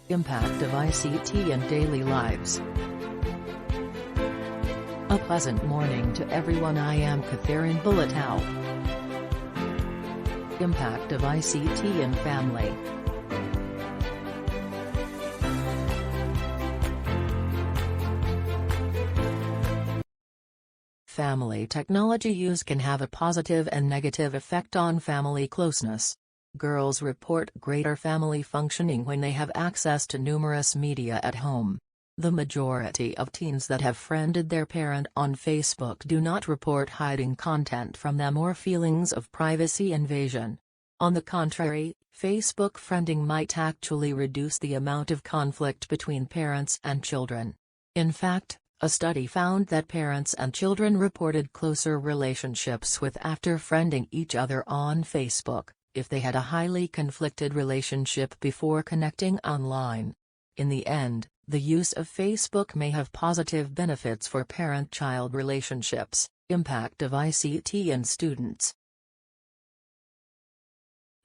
Impact of ICT in daily lives. A pleasant morning to everyone. I am Catherine Bulatow. Impact of ICT in family. Family technology use can have a positive and negative effect on family closeness. Girls report greater family functioning when they have access to numerous media at home. The majority of teens that have friended their parent on Facebook do not report hiding content from them or feelings of privacy invasion. On the contrary, Facebook friending might actually reduce the amount of conflict between parents and children. In fact, a study found that parents and children reported closer relationships with after friending each other on Facebook, if they had a highly conflicted relationship before connecting online. In the end, the use of Facebook may have positive benefits for parent-child relationships. Impact of ICT in students.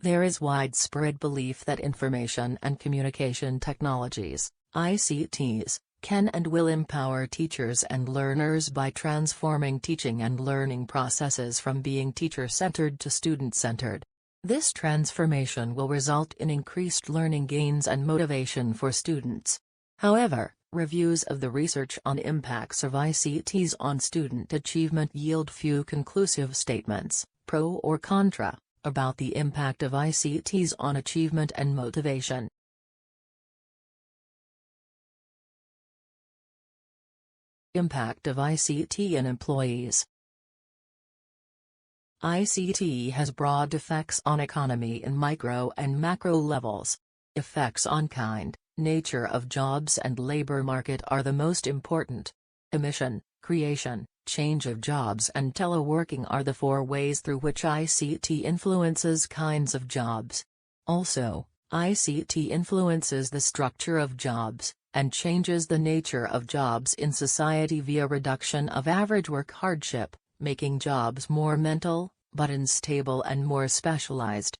There is widespread belief that information and communication technologies, ICTs, can and will empower teachers and learners by transforming teaching and learning processes from being teacher-centered to student-centered. This transformation will result in increased learning gains and motivation for students. However, reviews of the research on impacts of ICTs on student achievement yield few conclusive statements, pro or contra, about the impact of ICTs on achievement and motivation. Impact of ICT in employees. ICT has broad effects on economy in micro and macro levels. Effects on kind, nature of jobs and labor market are the most important. Emission, creation, change of jobs and teleworking are the four ways through which ICT influences kinds of jobs. Also, ICT influences the structure of jobs, and changes the nature of jobs in society via reduction of average work hardship, making jobs more mental, but unstable and more specialized.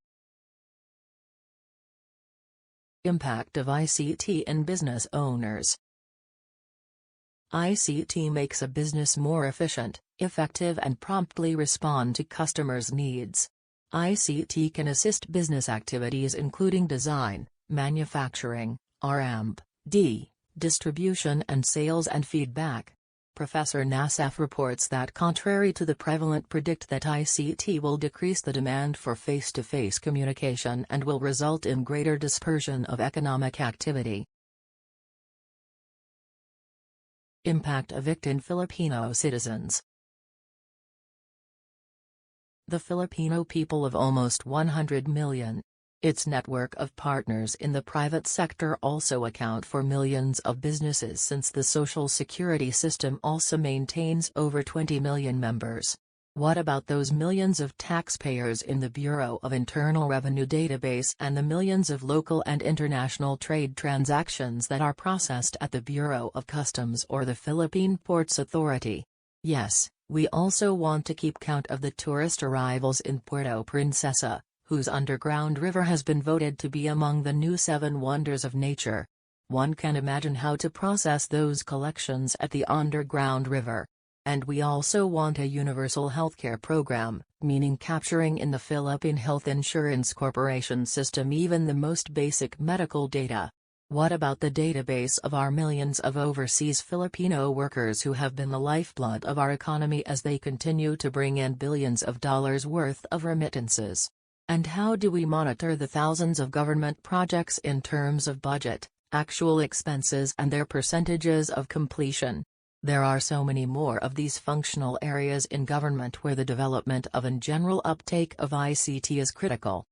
Impact of ICT in business owners. ICT makes a business more efficient, effective and promptly respond to customers' needs. ICT can assist business activities including design, manufacturing, R&D, distribution and sales and feedback. Professor Nassaf reports that contrary to the prevalent predict that ICT will decrease the demand for face-to-face communication and will result in greater dispersion of economic activity. Impact of ICT in Filipino citizens. The Filipino people of almost 100 million. Its network of partners in the private sector also account for millions of businesses since the social security system also maintains over 20 million members. What about those millions of taxpayers in the Bureau of Internal Revenue database and the millions of local and international trade transactions that are processed at the Bureau of Customs or the Philippine Ports Authority? Yes, we also want to keep count of the tourist arrivals in Puerto Princesa, whose underground river has been voted to be among the new 7 wonders of nature. One can imagine how to process those collections at the underground river. And we also want a universal healthcare program, meaning capturing in the Philippine Health Insurance Corporation system even the most basic medical data. What about the database of our millions of overseas Filipino workers who have been the lifeblood of our economy as they continue to bring in billions of dollars worth of remittances? And how do we monitor the thousands of government projects in terms of budget, actual expenses and their percentages of completion? There are so many more of these functional areas in government where the development of and general uptake of ICT is critical.